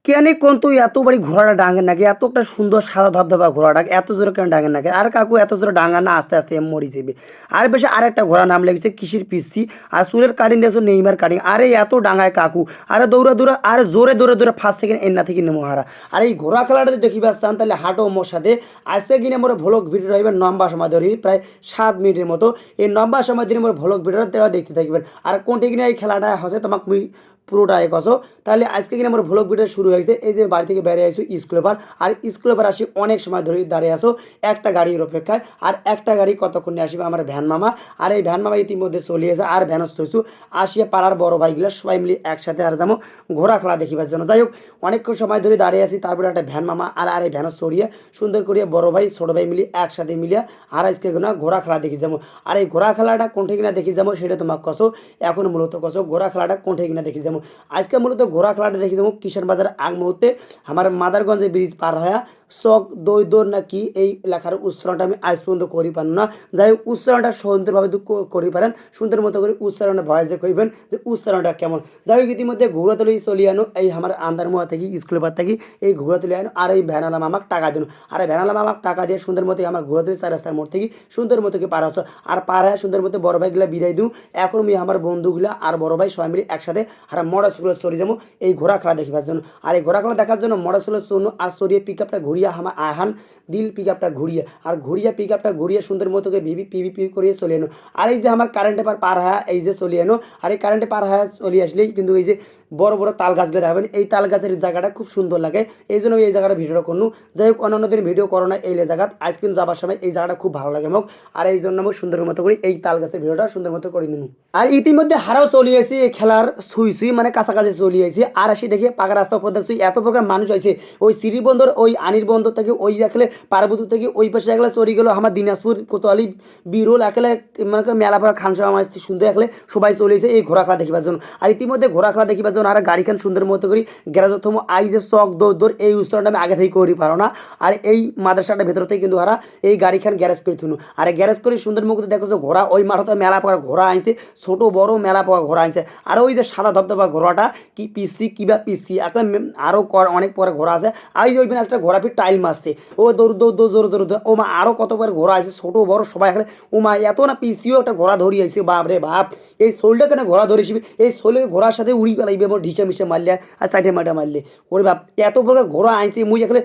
কেন কোন তুই এত বাড়ি ঘোড়াটা ডাঙের নাকি এত একটা সুন্দর সাদা ধবধবা ঘোড়াটা এত জোরে কেন ডাঙের নাকি আর কাকু এত জোরে ডাঙা না আস্তে আস্তে মরি যাবে আর বেশি আরেকটা ঘোড়া নাম লেগেছে কিসির পিসি আর চুলের কাটিং দিয়েছো নেইমার কাটিং আরে এত ডাঙায় কাকু আরে দৌড়া দৌড়া আর জোরে দৌড়ে দৌড়ে ফার্স্ট সেকেন্ড এন্না থেকে নেমো হারা আর এই ঘোড়া খেলাটা যদি দেখিবার চান তাহলে হাঁটো মোর সাথে আজকে কিনে মোর ভ্লগ ভিডিও রইবে লম্বা সময় ধরে প্রায় 7 মিনিটের মতো এই লম্বা সময় ধরে মোর ভ্লগ ভিডিওটা দেখতে থাকবেন আর কোনটি কিনে এই খেলাটা হচ্ছে তোমাকে মুই পুরোটা একশো তাহলে আজকে কিনা আমার ভ্লগ ভিডিও শুরু হয়েছে এই যে বাড়ি থেকে বেরিয়ে আসো স্কুলে পার আর স্কুলে পার আসি অনেক সময় ধরে দাঁড়িয়ে আসো একটা গাড়ির অপেক্ষায় আর একটা গাড়ি কতক্ষণে আসবে আমার ভ্যান মামা আর এই ভ্যান মামা ইতিমধ্যে চলে এসে আর ভ্যানস চইছু আসিয়া পাড়ার বড় ভাইগুলো সবাই মিলে একসাথে আর যাবো ঘোড়া খেলা দেখিবার জন্য যাই হোক অনেকক্ষণ সময় ধরে দাঁড়িয়ে আছি তারপরে একটা ভ্যান মামা আর এই ভ্যানস চড়িয়ে সুন্দর করিয়া বড় ভাই ছোটো ভাই মিলে একসাথে মিলিয়া আর আজকে না ঘোড়া খেলা দেখি যাবো আর এই ঘোড়া খেলাটা কোনঠে কিনা দেখি যাবো সেটা তোমাকে কসো এখন মূলত কসো ঘোড়া খেলাটা কোনঠে কিনা দেখি যাবো আজকে মূলত ঘোড়া খেলাটা দেখি যাবো কিষান বাজার আগ মুহূর্তে আমার মাদারগঞ্জে ব্রিজ পার হয়ে চক দই দোর নাকি এই লেখার উচ্চারণটা আমি আজ পর্যন্ত করি পারো না যাই হোক উচ্চারণটা সুন্দরভাবে করি পারেন সুন্দর মতো করে উচ্চারণে ভয়েসে কইবেন যে উচ্চারণটা কেমন যাই হোক ইতিমধ্যে ঘোড়াতলি চলি আনো এই আমার আন্দারমুয়া থেকে স্কুলের পার থেকে এই ঘোড়াতলি আনো আর এই ভ্যানালাম আমাকে টাকা দিন আর এই ভ্যানালাম আমাকে টাকা দিয়ে সুন্দর মতো আমার ঘোড়াতলি 4 রাস্তার মোড় থেকে সুন্দর মতো পার হচ্ছ আর পার হয়ে সুন্দর মতো বড় ভাইগুলা বিদায় দিও এখন আমি আমার বন্ধুগুলা আর বড় ভাই সবাই মিলে একসাথে আর মোটর স্কুলে চলে যাবো এই ঘোড়া খেলা দেখিবার জন্য আর এই ঘোড়া খেলা দেখার জন্য মোটর স্কুলের জন্য আর সরিয়ে পিক আপটা ঘুরিয়ে আমার আহান দিল পিক আপটা ঘুরিয়ে আর ঘুরিয়ে পিক আপটা ঘুরিয়ে সুন্দর মতো করে পিভি করিয়ে চলে এনো আর এই যে আমার কারেন্টে পার হ্যাঁ এই যে চলে এনো আর এই কারেন্টে পার হ্যাঁ চলে আসলেই কিন্তু এই যে বড় বড় তাল গাছগুলো দেখাবেন এই তাল গাছের জায়গাটা খুব সুন্দর লাগে এই জন্য এই জায়গাটা ভিডিওটা করনু যাই হোক অন্যান্য দিন ভিডিও করো না এই জায়গা আজ কিন্তু যাবার সময় এই জায়গাটা খুব ভালো লাগে মোক আর এই জন্য আমি সুন্দর মতো করি এই তাল গাছের ভিডিওটা সুন্দর মতো করে নিন আর ইতিমধ্যে হারাও চলে আসি এই খেলার সুই মানে কাছাকাছি চলে আসি আর আসি দেখি পাকা রাস্তা উপর দেখছি এত প্রকার মানুষ আছে ওই শ্রীবন্দর ওই আনির বন্দর থেকে ওই একলে পার্বতী থেকে ওই পাশে একলে চলে গেলো আমার দিনাজপুর কোতোয়ালি বিরল একলে মানে মেলাপাড়া খানসা আমার সুন্দর একলে সবাই চলে এসে এই ঘোড়া খেলা দেখিবার জন্য আর ইতিমধ্যে ঘোড়া খেলা দেখিবার জন্য আর গাড়িখান সুন্দর মতো করি গ্যারাজতম আই যে চক দৌড় এই উচ্চারণটা আমি আগে থেকে করি পারো না আর এই মাদ্রাসাটার ভেতর থেকে কিন্তু হারা এই গাড়িখান গ্যারেজ করে থুনু আর গ্যারেজ করে সুন্দর মুখ দেখো ঘোড়া ওই মাঠতে মেলা পাকা ঘোড়া আনছে ছোট বড় মেলা পাকা ঘোড়া আনছে আর ওই যে সাদা ধবধবা ঘোড়াটা কি পিসি কিবা পিসি এখন আরও অনেক পরে ঘোড়া আছে আর ওই ওইখানে একটা ঘোড়া ফির টাইল মারছে ও দৌড় দৌড় দৌড় দৌড় দৌড় ও মা আরও কত পরে ঘোড়া আছে ছোট বড় সবাই এখন ও মা এত না পিসিও একটা ঘোড়া ধরিয়ে আইছে বাপ রে বাপ এই শোলটা কেন ঘোড়া ধরেছি এই শোলের ঘোড়ার সাথে উড়ি পেলাইবে আমার ঢিচা মিশে মারলে আর সাইডে মাঠে মারলে ওরে বাপ এত প্রকার ঘোড়া আনছে মুই এখন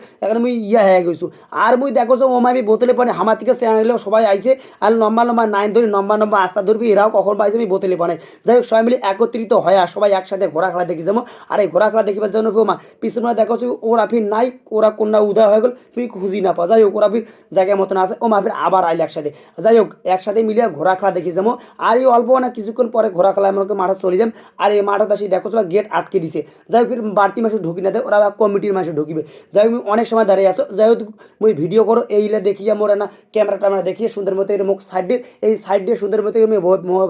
মুই হয়ে গেছো আর মুই দেখো ও মামি বোতলে পানি হামার থেকে সে আনলে সবাই আইছে আর লম্বা লম্বা নাইন ধরি লম্বা লম্বা আস্তা ধরবি এরাও কখন পাইছে আমি বোতলে পানে যাই হোক সবাই মিলে একত্রিত হয় আর সবাই একসাথে ঘোড়া খেলা দেখি যাবো আর এই ঘোড়া খেলা দেখিবার জন্য মা পিছনে দেখো ওরা ফির নাই ওরা কন্যা উদয় হয়ে গেল তুই খুঁজি না পা যাই হোক ওরা ফির জায়গার মতন আছে ও মা ফির আবার আইলে একসাথে যাই হোক একসাথে মিলে ঘোড়া খেলা দেখি যাবো আর এই অল্প না কিছুক্ষণ পরে ঘোড়া খেলা আমাকে মাঠে চলে যাম আর এই মাঠত আসি দেখো গেট আটকে দিছে যাই হোক ফির বাড়তি মাসে ঢুকি না দেয় ওরা কমিটির মাসে ঢুকিবে যাই হোক অনেক সময় দাঁড়িয়ে আসো যাই হোক মুই ভিডিও করো এইলে দেখিয়া মোরা না ক্যামেরা ট্যামেরা দেখিয়ে সুন্দর মতো এর মুখ সাইড দিয়ে এই সাইড দিয়ে সুন্দর মতো আমি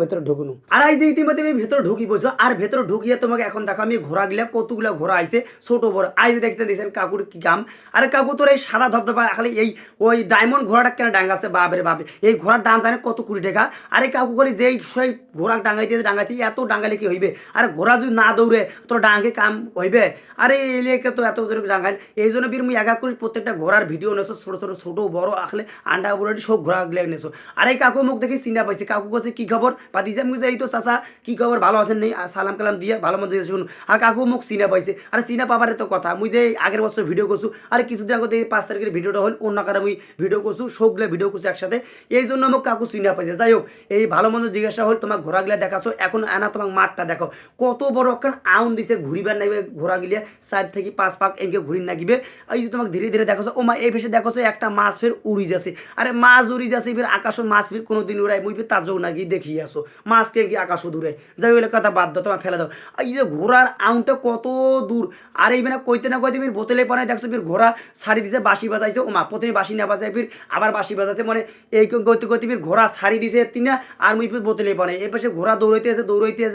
ভেতরে ঢুকুন আর এই যে ইতিমধ্যে আমি ভেতরে ঢুকি বসো আর ভেতরে ঢুকিয়ে তোমাকে এখন দেখো আমি ঘোড়া গিলা কতগুলা ঘোড়া আইছে ছোট বড় আইজ দেখতে দিয়েছেন কাকুর কি কাম আরে কাকু তোর এই সাদা ধবধবা খালি এই ওই ডায়মন্ড ঘোড়াটা কেন ডাঙ্গাছে বাপরে বাপে এই ঘোড়ার দাম জানে কত কোটি টাকা আরে কাকু করি যেই সেই ঘোড়া ডাঙ্গাইতে এত ডাঙ্গালে কি হইবে আর ঘোড়া যদি না দৌড়ে তোর ডাঙ্গে কাম হইবে আরে এলাকে তো এত ডাঙ্গাই এই জন্য বীর মুই একা করি প্রত্যেকটা ঘোড়ার ভিডিও নেছো ছোট ছোট ছোট বড় আখলে আন্ডা বুড়াটি সব ঘোড়া গিলে নেছো আর এই কাকু মুখ দেখে চিনা পাইছে কাকু কাছে কি খবর পাতি যে মুই এই তো চাচা কি খবর ভালো আছেন নেই সালাম কালাম দিয়ে ভালো মতো দিয়ে শুনুন আর কাকু মুখ চিনা পাইছে আর চিনা পাবারে তো কথা মুই যে আগের বছর ভিডিও করছু আর কিছুদিন আগে এই 5 তারিখের ভিডিওটা হল অন্য কারণে মুই ভিডিও করছু সবগুলো ভিডিও করছু একসাথে এই জন্য মোক কাকু চিনা পাইছে যাই হোক এই ভালো মন্দ জিজ্ঞাসা হল তোমার ঘোড়াগুলা দেখাছো এখন আনা তোমার মাঠটা দেখো কত বড় একটা আউন দিছে ঘুরিবার নাইবে ঘোড়া গিলিয়া 4 থেকে 5 পাক এঁকে ঘুরি নাগিবে এই যে তোমাকে ধীরে ধীরে দেখাছো ও মা এই ভেসে দেখাছো একটা মাছ ফের উড়ি যাচ্ছে আরে মাছ উড়ি যাচ্ছে ফের আকাশ মাছ ফের কোনোদিন উড়াই মুই ফের তাজও নাকি দেখিয়ে আসো মাছ কে কি আকাশ দূরে যাই হলে কথা বাদ দাও তোমার ফেলে দাও এই যে ঘোড়ার আউনটা কত দূর আর এই মানে কইতে না কইতে ফির বোতলে পানায় দেখছো ফির ঘোড়া সারি দিছে বাঁশি বাজাইছে ও মা প্রথমে বাঁশি না বাজায় ফির আবার বাঁশি বাজাচ্ছে মানে এই গতি গতি ফির ঘোড়া সারি দিছে তিনা আর মুই ফির বোতলে পানায় এই পাশে ঘোড়া দৌড়াইতে আছে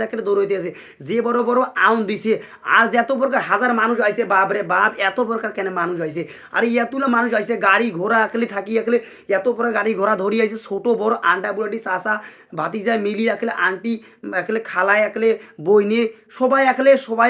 একেবারে দৌড়াইতে আছে যে বড় বড় আউন দিছে আর এত প্রকার হাজার মানুষ আইছে বাপরে বাপ এত প্রকার কেন মানুষ আইছে আর এতগুলো মানুষ আইছে গাড়ি ঘোড়া একলে থাকি একলে এত প্রকার গাড়ি ঘোড়া ধরি আইছে ছোট বড় আন্ডা বুড়াটি চাষা ভাতিজা মিলি একলে আন্টি একলে খালায় একলে বই নিয়ে সবাই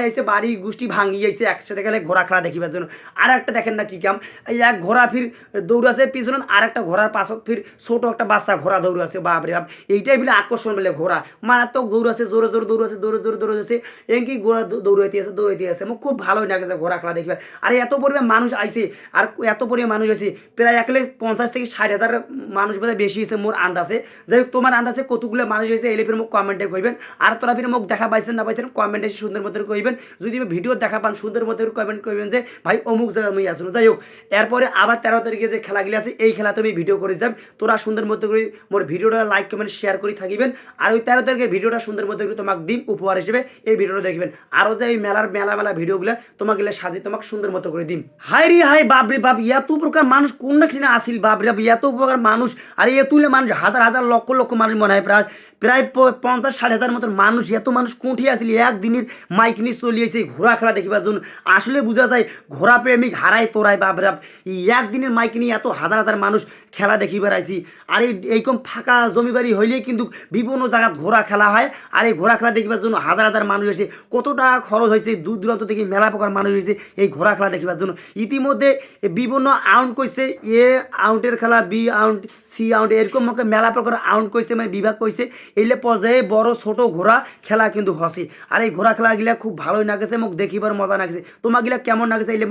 আইছে বাড়ি গোষ্ঠী ভাঙি আইছে একসাথে গেলে ঘোড়া খেলা দেখিবার জন্য। আর একটা দেখেন না কি কাম, এই এক ঘোড়া ফির দৌড়াছে পিছনে আর একটা ঘোড়ার পাশত ফির ছোট একটা বাচ্চা ঘোড়া দৌড়াছে বাপরে বাপ, এইটাই বলে আকর্ষণ বলে ঘোড়া মারাত্মক দৌড়াছে জোরে জোরে দৌড়াছে দৌড়াচ্ছে এমনকি ঘোড়া দৌড়াইতে আছে মোক খুব ভালোই লাগেছে ঘোড়া খেলা দেখিবার। আর এত পরিমাণ মানুষ আইছে আর এত পরিমাণ মানুষ আছে প্রায় একলে 50 থেকে 60,000 মানুষ বোধহয় বেশি হয়েছে মোর আন্দাজে। যাই হোক তোমার আন্দাজে কতগুলো মানুষ হয়েছে এলে ফির মোক কমেন্টে কইবেন। আর তোরা ফির মোক দেখা পাইছেন না পাইছেন কমেন্টে সুন্দর মতো কইবেন, যদি ভিডিও দেখা পান সুন্দর মতো কমেন্ট করবেন যে ভাই অমুক জায়গায় আমি আসুন। যাই হোক এরপরে আবার 13 তারিখে যে খেলাগুলি আছে এই খেলা তুমি ভিডিও করে যাব, তোরা সুন্দর মতো করে মোর ভিডিওটা লাইক কমেন্ট শেয়ার করে থাকিবেন। আর ওই 13 তারিখের ভিডিওটা সুন্দর মতো করে তোমাকে দিন উপহার হিসেবে এই ভিডিওটা দেখবেন। আরও যে এই মেলা ভিডিওগুলো তোমাকে সাজিয়ে তোমাকে সুন্দর মতো করে দিন। হাই রে হাই বাপরে বাপ এত প্রকার মানুষ কোন না কিনা আসিল বাপরে বাপ এত প্রকার মানুষ আর এতুলে মানুষ হাজার হাজার লক্ষ লক্ষ মানুষ মনে হয় প্রায় 50-60,000 মতন মানুষ এত মানুষ কোঠি আসলে একদিনের মাইক নিয়ে চলিয়েছে ঘোড়া খেলা দেখিবার জন্য। আসলে বোঝা যায় ঘোড়া প্রেমিক হারাই তোরাই বাপরে বাপ একদিনের মাইক নিয়ে এত হাজার হাজার মানুষ খেলা দেখিবার আইছি। আর এইরকম ফাঁকা জমি বাড়ি হইলেই কিন্তু বিভিন্ন জায়গায় ঘোড়া খেলা হয়। আর এই ঘোড়া খেলা দেখিবার জন্য হাজার হাজার মানুষ এসে কত টাকা খরচ হয়েছে দূর দূরান্ত থেকে মেলা প্রকার মানুষ হয়েছে এই ঘোড়া খেলা দেখিবার জন্য। ইতিমধ্যে বিভিন্ন আউন্ট কইছে এ আউন্টের খেলা বি আউন্ট সি আউন্ট এরকম মেলা প্রকার আউন্ট কইছে মানে বিভাগ কইছে এইলে পর্যায়ে বড় ছোট ঘোড়া খেলা কিন্তু হসে। আর এই ঘোড়া খেলাগুলা খুব ভালোই লাগেছে মোক দেখিবার মজা লাগছে। তোমাগুলা কেমন লাগছে এইলে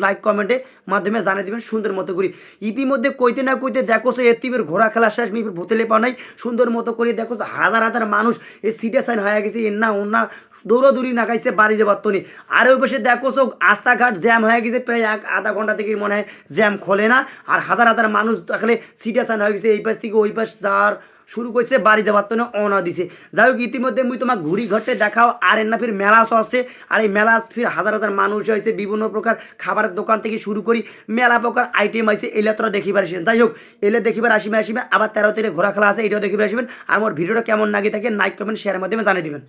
লাইক কমেন্টে মাধ্যমে জানিয়ে দিবেন সুন্দর মতো করে। ইতিমধ্যে কইতে না কইতে দেখো এতিমের ঘোড়া খেলা শেষ মিফির ভুতেলে পাও নাই সুন্দর মতো করে দেখো হাজার হাজার মানুষ এই সিটে সাইন হয়ে গেছে এর না ওর না দৌড়াদৌড়ি না খাইছে বাড়ি যাবার তো নেই। আর ওই পাশে দেখো রাস্তাঘাট জ্যাম হয়ে গেছে প্রায় আধা ঘন্টা থেকে মনে হয় জ্যাম খোলে না। আর হাজার হাজার মানুষ আসলে সিটে সাইন হয়ে গেছে এই পাশ থেকে ওই পাশ যাওয়ার শুরু করছে বাড়ি যাবার তো অনা দিছে। যাই হোক ইতিমধ্যে মুই তোমার ঘুরি ঘটে দেখাও আর এর না ফির মেলা আছে। আর এই মেলা ফির হাজার হাজার মানুষ হয়েছে বিভিন্ন প্রকার খাবারের দোকান থেকে শুরু করি মেলা প্রকার আইটেম আছে এলে তোরা দেখিবার আসবেন। যাই হোক এলে দেখিবার আসিবে আবার 13 তারিখে ঘোরা খেলা আছে এটাও দেখিবার আসবেন। আর আমার ভিডিওটা কেমন লাগে থাকে লাইক কমেন্ট শেয়ারের মাধ্যমে জানিয়ে দিবেন।